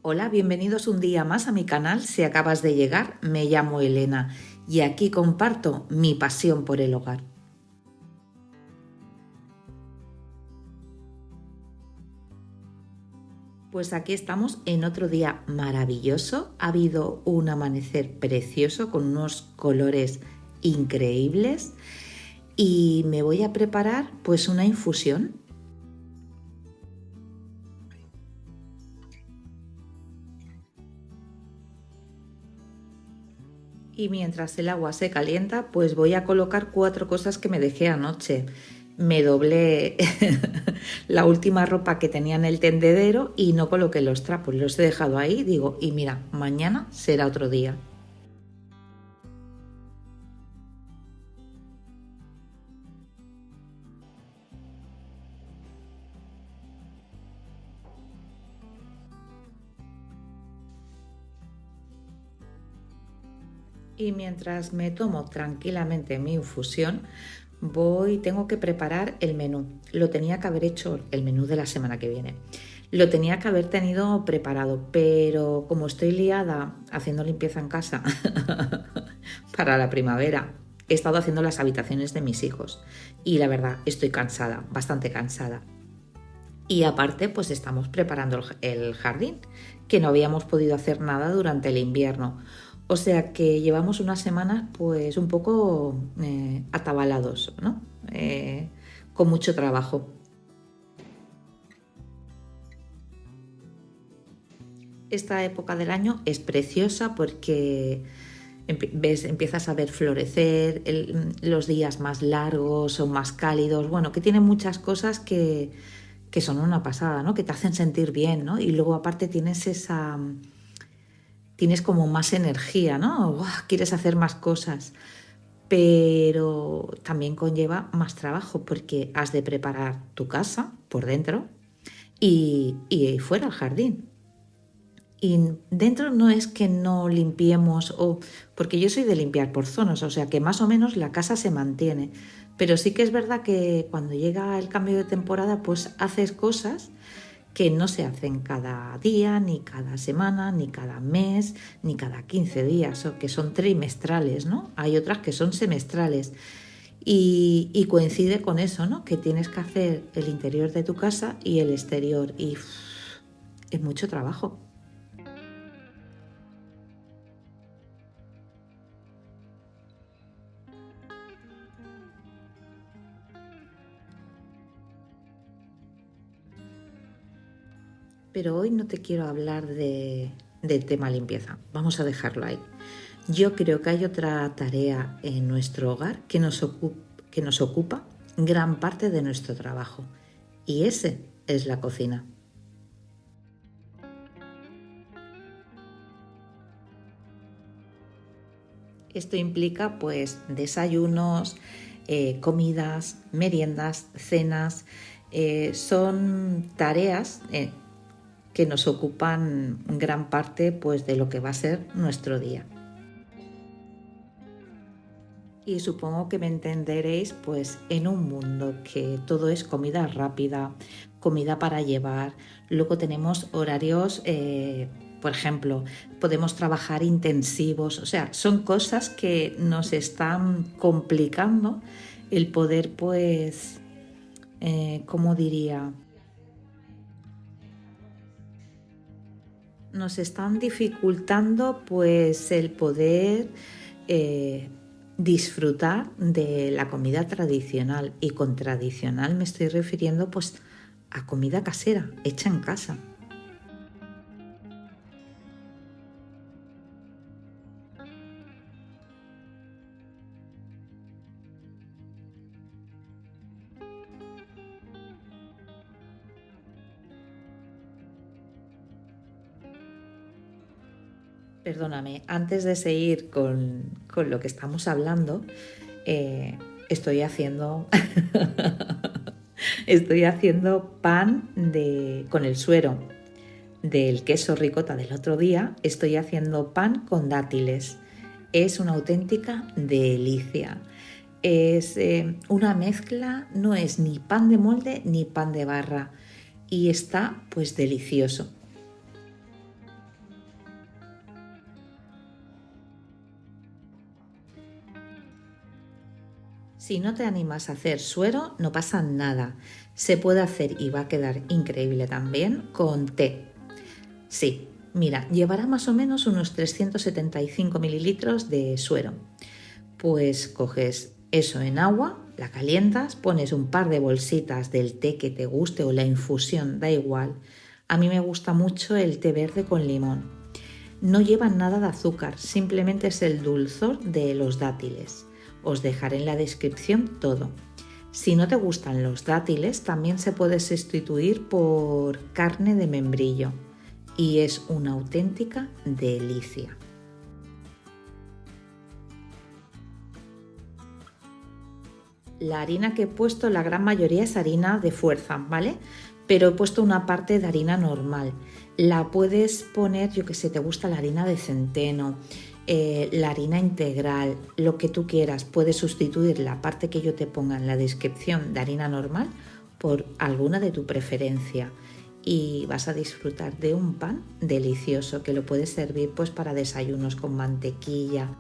Hola, bienvenidos un día más a mi canal. Si acabas de llegar, me llamo Elena y aquí comparto mi pasión por el hogar. Pues aquí estamos en otro día maravilloso. Ha habido un amanecer precioso con unos colores increíbles y me voy a preparar pues una infusión. Y mientras el agua se calienta, pues voy a colocar 4 cosas que me dejé anoche. Me doblé la última ropa que tenía en el tendedero y no coloqué los trapos, los he dejado ahí, digo, y mira, mañana será otro día. Y mientras me tomo tranquilamente mi infusión, tengo que preparar el menú. Lo tenía que haber hecho el menú de la semana que viene. Lo tenía que haber tenido preparado, pero como estoy liada haciendo limpieza en casa para la primavera, he estado haciendo las habitaciones de mis hijos y la verdad estoy cansada, bastante cansada. Y aparte, pues estamos preparando el jardín, que no habíamos podido hacer nada durante el invierno. O sea que llevamos unas semanas pues un poco atabalados, ¿no? Con mucho trabajo. Esta época del año es preciosa porque empiezas a ver florecer, los días más largos o más cálidos, bueno, que tienen muchas cosas que son una pasada, ¿no? Que te hacen sentir bien, ¿no? Y luego aparte tienes como más energía, ¿no? ¡Uah! Quieres hacer más cosas, pero también conlleva más trabajo porque has de preparar tu casa por dentro y fuera el jardín. Y dentro no es que no limpiemos, porque yo soy de limpiar por zonas, o sea que más o menos la casa se mantiene. Pero sí que es verdad que cuando llega el cambio de temporada, pues haces cosas que no se hacen cada día, ni cada semana, ni cada mes, ni cada 15 días, o que son trimestrales, ¿no? Hay otras que son semestrales. Y coincide con eso, ¿no? Que tienes que hacer el interior de tu casa y el exterior. Y es mucho trabajo. Pero hoy no te quiero hablar del tema limpieza. Vamos a dejarlo ahí. Yo creo que hay otra tarea en nuestro hogar que nos ocupa gran parte de nuestro trabajo. Y ese es la cocina. Esto implica pues desayunos, comidas, meriendas, cenas. Son tareas que nos ocupan gran parte pues, de lo que va a ser nuestro día. Y supongo que me entenderéis pues en un mundo que todo es comida rápida, comida para llevar. Luego tenemos horarios, por ejemplo, podemos trabajar intensivos. O sea, son cosas que nos están complicando el poder pues, ¿cómo diría? Nos están dificultando pues el poder eh, disfrutar de la comida tradicional, y con tradicional me estoy refiriendo pues a comida casera, hecha en casa. Perdóname, antes de seguir con lo que estamos hablando, eh, estoy haciendo estoy haciendo pan con el suero del queso ricota del otro día. Estoy haciendo pan con dátiles. Es una auténtica delicia. Es una mezcla, no es ni pan de molde ni pan de barra, y está pues delicioso. Si no te animas a hacer suero, no pasa nada. Se puede hacer y va a quedar increíble también con té. Sí, mira, llevará más o menos unos 375 mililitros de suero. Pues coges eso en agua, la calientas, pones un par de bolsitas del té que te guste o la infusión, da igual. A mí me gusta mucho el té verde con limón. No lleva nada de azúcar, simplemente es el dulzor de los dátiles. Os dejaré en la descripción todo. Si no te gustan los dátiles, también se puede sustituir por carne de membrillo y es una auténtica delicia. La harina que he puesto, la gran mayoría es harina de fuerza, ¿vale? Pero he puesto una parte de harina normal. La puedes poner, yo que sé, te gusta la harina de centeno, la harina integral, lo que tú quieras. Puedes sustituir la parte que yo te ponga en la descripción de harina normal por alguna de tu preferencia y vas a disfrutar de un pan delicioso que lo puedes servir pues para desayunos con mantequilla.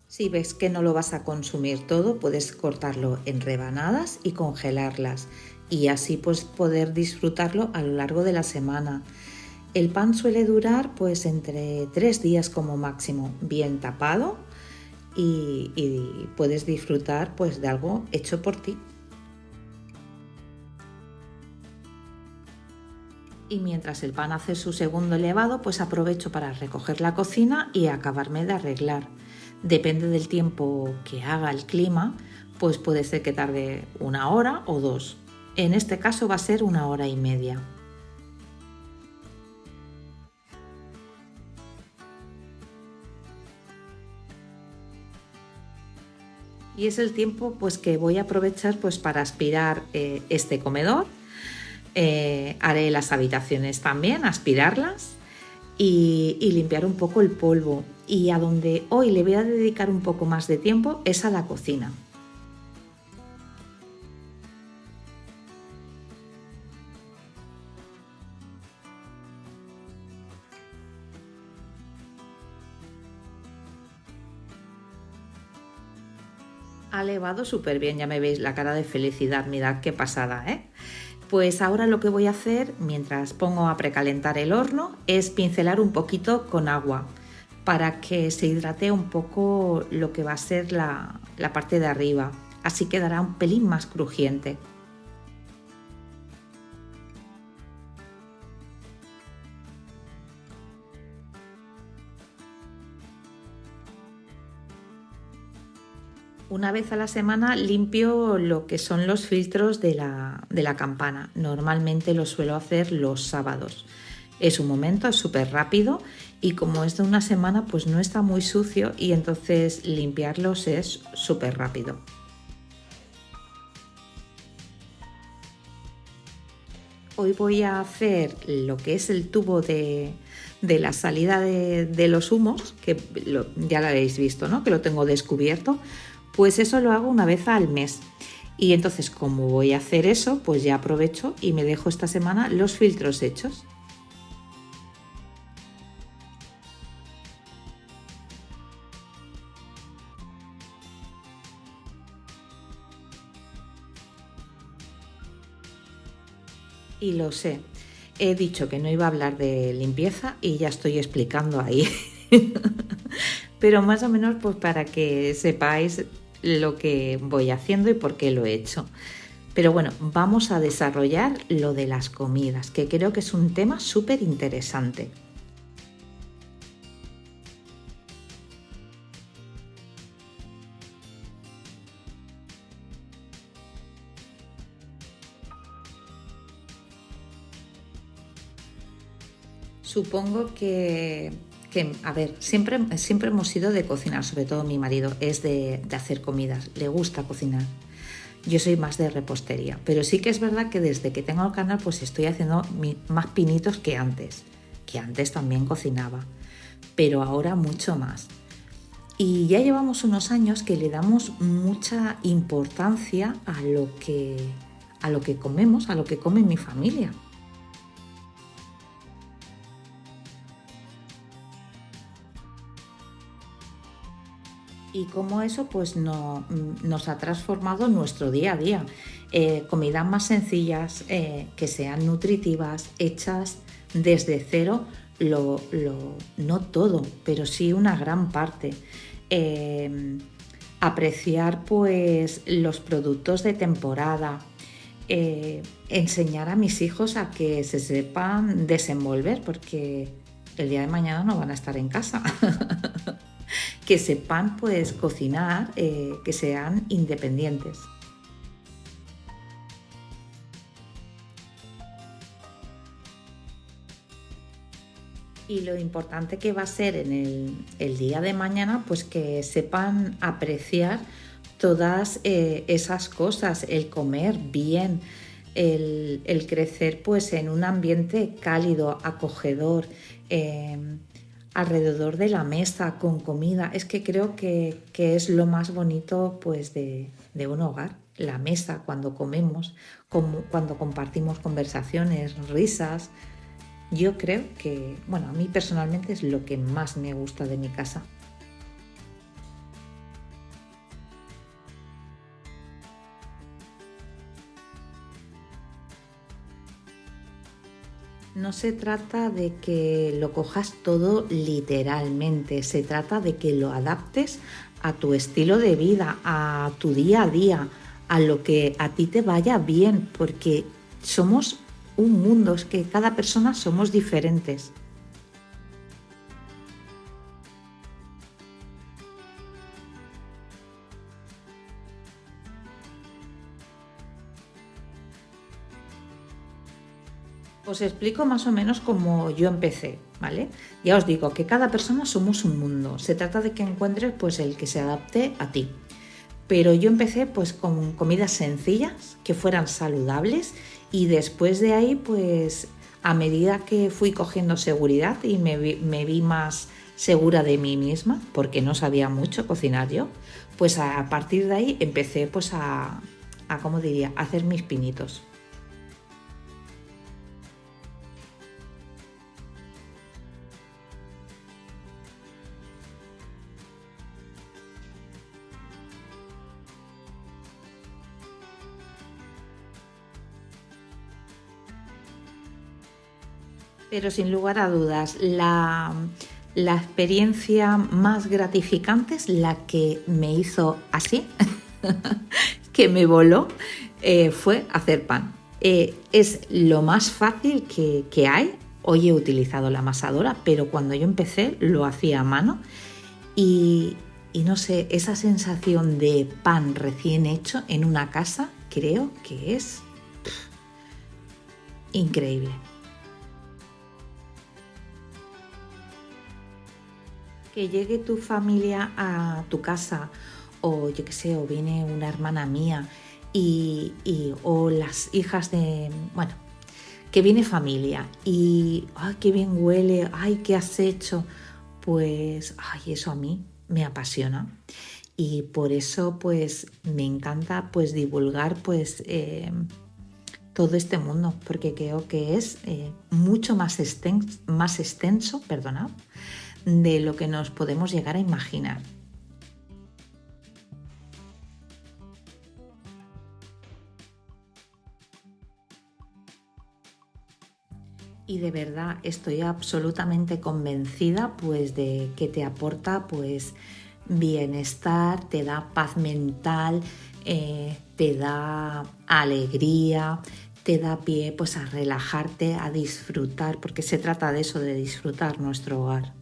Si ves que no lo vas a consumir todo, puedes cortarlo en rebanadas y congelarlas y así pues poder disfrutarlo a lo largo de la semana. El pan suele durar pues entre 3 días como máximo, bien tapado y puedes disfrutar pues de algo hecho por ti. Y mientras el pan hace su segundo elevado, pues aprovecho para recoger la cocina y acabarme de arreglar. Depende del tiempo que haga el clima, pues puede ser que tarde 1 hora o 2. En este caso va a ser 1 hora y media. Y es el tiempo pues que voy a aprovechar pues para aspirar este comedor. Haré las habitaciones también, aspirarlas y limpiar un poco el polvo. Y a donde hoy le voy a dedicar un poco más de tiempo es a la cocina. Ha levado súper bien, ya me veis la cara de felicidad, mirad qué pasada, ¿eh? Pues ahora lo que voy a hacer, mientras pongo a precalentar el horno, es pincelar un poquito con agua para que se hidrate un poco lo que va a ser la parte de arriba. Así quedará un pelín más crujiente. Una vez a la semana limpio lo que son los filtros de la campana. Normalmente lo suelo hacer los sábados. Es un momento, es súper rápido y como es de una semana pues no está muy sucio y entonces limpiarlos es súper rápido. Hoy voy a hacer lo que es el tubo de la salida de los humos, que ya lo habéis visto, ¿no? Que lo tengo descubierto. Pues eso lo hago una vez al mes. Y entonces, como voy a hacer eso, pues ya aprovecho y me dejo esta semana los filtros hechos. Y lo sé, he dicho que no iba a hablar de limpieza y ya estoy explicando ahí. Pero más o menos pues para que sepáis lo que voy haciendo y por qué lo he hecho. Pero bueno, vamos a desarrollar lo de las comidas, que creo que es un tema súper interesante. Supongo que a ver, siempre hemos sido de cocinar, sobre todo mi marido, es de hacer comidas, le gusta cocinar. Yo soy más de repostería, pero sí que es verdad que desde que tengo el canal pues estoy haciendo más pinitos que antes también cocinaba, pero ahora mucho más. Y ya llevamos unos años que le damos mucha importancia a lo que comemos, a lo que come mi familia. y cómo eso pues no, nos ha transformado nuestro día a día. Comidas más sencillas, que sean nutritivas, hechas desde cero, no todo, pero sí una gran parte. Eh, Apreciar pues los productos de temporada, enseñar a mis hijos a que se sepan desenvolver, porque el día de mañana no van a estar en casa. Que sepan pues cocinar, que sean independientes. Y lo importante que va a ser en el día de mañana, pues que sepan apreciar todas esas cosas, el comer bien, el crecer pues en un ambiente cálido, acogedor, eh, alrededor de la mesa, con comida. Es que creo que es lo más bonito pues de un hogar, la mesa, cuando comemos, cuando compartimos conversaciones, risas. Yo creo que, bueno, a mí personalmente es lo que más me gusta de mi casa. No se trata de que lo cojas todo literalmente, se trata de que lo adaptes a tu estilo de vida, a tu día a día, a lo que a ti te vaya bien, porque somos un mundo, es que cada persona somos diferentes. Os explico más o menos cómo yo empecé, ¿vale? Ya os digo que cada persona somos un mundo. Se trata de que encuentres pues el que se adapte a ti. Pero yo empecé pues con comidas sencillas que fueran saludables y después de ahí pues a medida que fui cogiendo seguridad y me vi más segura de mí misma porque no sabía mucho cocinar yo, pues a partir de ahí empecé pues a ¿cómo diría?, a hacer mis pinitos. Pero sin lugar a dudas, la experiencia más gratificante es la que me hizo así, que me voló, fue hacer pan. Es lo más fácil que hay. Hoy he utilizado la amasadora, pero cuando yo empecé lo hacía a mano y no sé, esa sensación de pan recién hecho en una casa creo que es increíble. Que llegue tu familia a tu casa o yo qué sé, o viene una hermana mía o las hijas de, bueno, que viene familia y, ay, qué bien huele, ay, qué has hecho, pues, ay, eso a mí me apasiona y por eso pues me encanta pues divulgar pues todo este mundo porque creo que es mucho más extenso, perdonad, de lo que nos podemos llegar a imaginar. Y de verdad estoy absolutamente convencida pues de que te aporta pues bienestar, te da paz mental, te da alegría, te da pie pues a relajarte, a disfrutar, porque se trata de eso, de disfrutar nuestro hogar.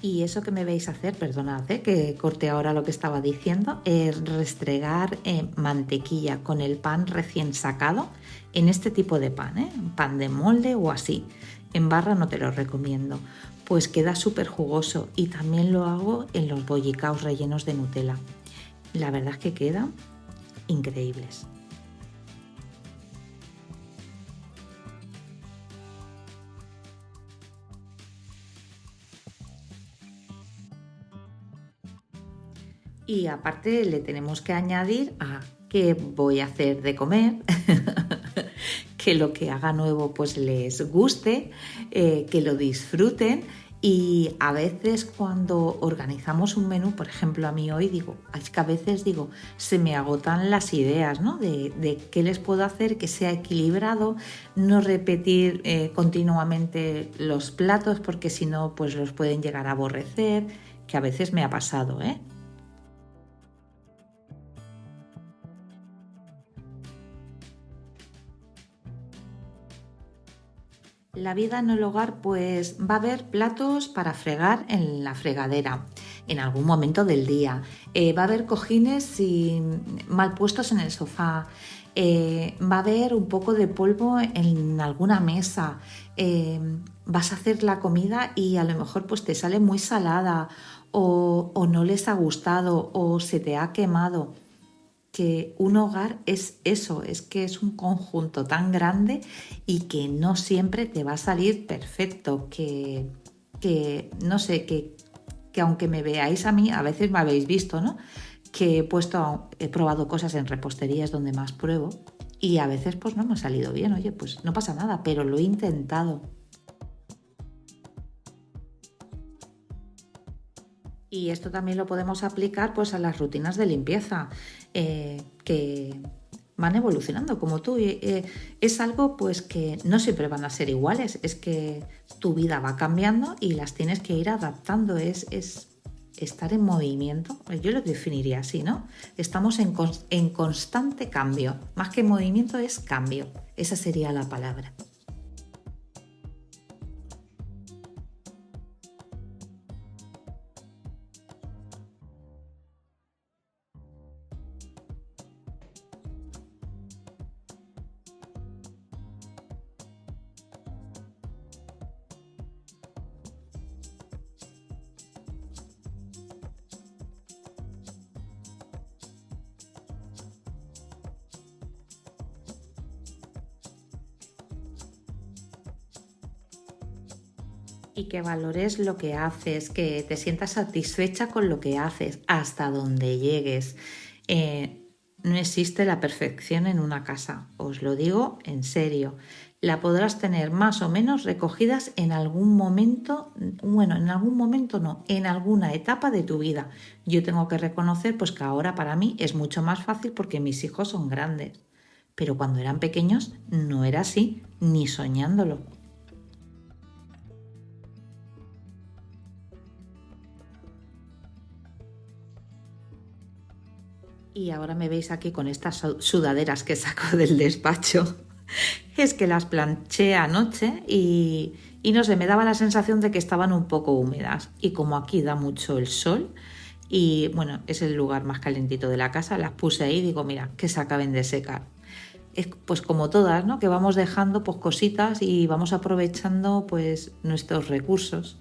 Y eso que me veis hacer, perdonad, que corte ahora lo que estaba diciendo, es restregar mantequilla con el pan recién sacado en este tipo de pan, pan de molde o así. En barra no te lo recomiendo, pues queda súper jugoso y también lo hago en los bollicaos rellenos de Nutella. La verdad es que quedan increíbles. Y aparte le tenemos que añadir a qué voy a hacer de comer, que lo que haga nuevo pues les guste, que lo disfruten. Y a veces cuando organizamos un menú, por ejemplo a mí hoy digo, es que a veces digo, se me agotan las ideas, ¿no? De qué les puedo hacer que sea equilibrado, no repetir continuamente los platos porque si no pues los pueden llegar a aborrecer, que a veces me ha pasado, ¿eh? La vida en el hogar, pues va a haber platos para fregar en la fregadera en algún momento del día. Va a haber cojines mal puestos en el sofá. Va a haber un poco de polvo en alguna mesa. Eh, Vas a hacer la comida y a lo mejor pues te sale muy salada o no les ha gustado o se te ha quemado, que un hogar es eso, es que es un conjunto tan grande y que no siempre te va a salir perfecto, que no sé, que aunque me veáis a mí, a veces me habéis visto, ¿no? Que he probado cosas en reposterías donde más pruebo y a veces pues no me ha salido bien, oye, pues no pasa nada, pero lo he intentado. Y esto también lo podemos aplicar pues a las rutinas de limpieza que van evolucionando como tú. Es algo pues que no siempre van a ser iguales, es que tu vida va cambiando y las tienes que ir adaptando, es estar en movimiento. Yo lo definiría así, ¿no? Estamos en constante cambio, más que movimiento es cambio, esa sería la palabra. Y que valores lo que haces, que te sientas satisfecha con lo que haces, hasta donde llegues. No existe la perfección en una casa, os lo digo en serio. La podrás tener más o menos recogidas en algún momento, bueno, en algún momento no, en alguna etapa de tu vida. Yo tengo que reconocer pues que ahora para mí es mucho más fácil porque mis hijos son grandes, pero cuando eran pequeños no era así, ni soñándolo. Y ahora me veis aquí con estas sudaderas que saco del despacho. Es que las planché anoche y no sé, me daba la sensación de que estaban un poco húmedas. Y como aquí da mucho el sol y bueno, es el lugar más calentito de la casa, las puse ahí y digo, mira, que se acaben de secar. Es pues como todas, ¿no? Que vamos dejando pues cositas y vamos aprovechando pues nuestros recursos.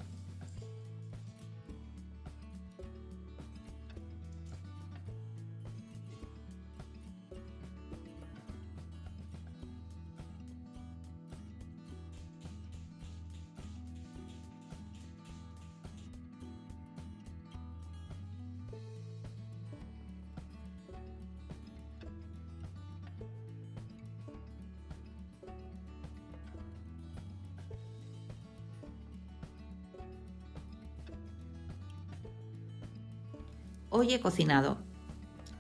Hoy he cocinado.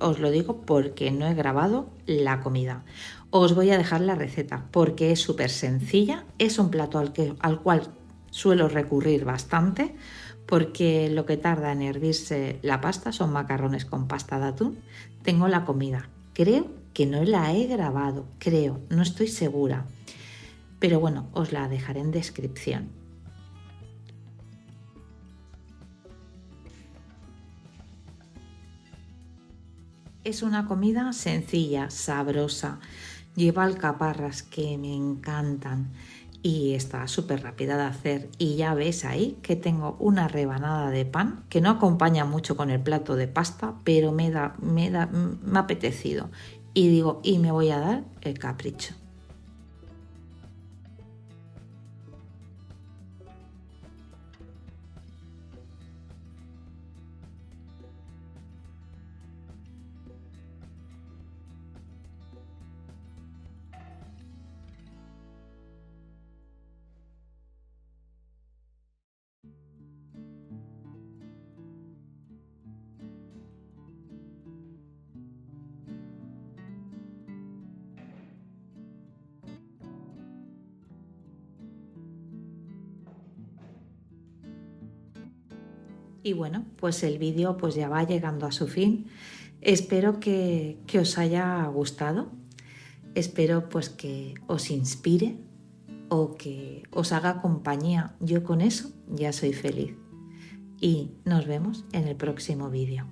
Os lo digo porque no he grabado la comida. Os voy a dejar la receta porque es súper sencilla. Es un plato al cual suelo recurrir bastante porque lo que tarda en hervirse la pasta son macarrones con pasta de atún. Tengo la comida. Creo que no la he grabado. Creo, no estoy segura. Pero bueno, os la dejaré en descripción. Es una comida sencilla, sabrosa. Lleva alcaparras que me encantan y está súper rápida de hacer. Y ya ves ahí que tengo una rebanada de pan que no acompaña mucho con el plato de pasta, pero me ha apetecido. Y digo, y me voy a dar el capricho. Y bueno, pues el vídeo pues ya va llegando a su fin. Espero que os haya gustado. Espero pues que os inspire o que os haga compañía. Yo con eso ya soy feliz. Y nos vemos en el próximo vídeo.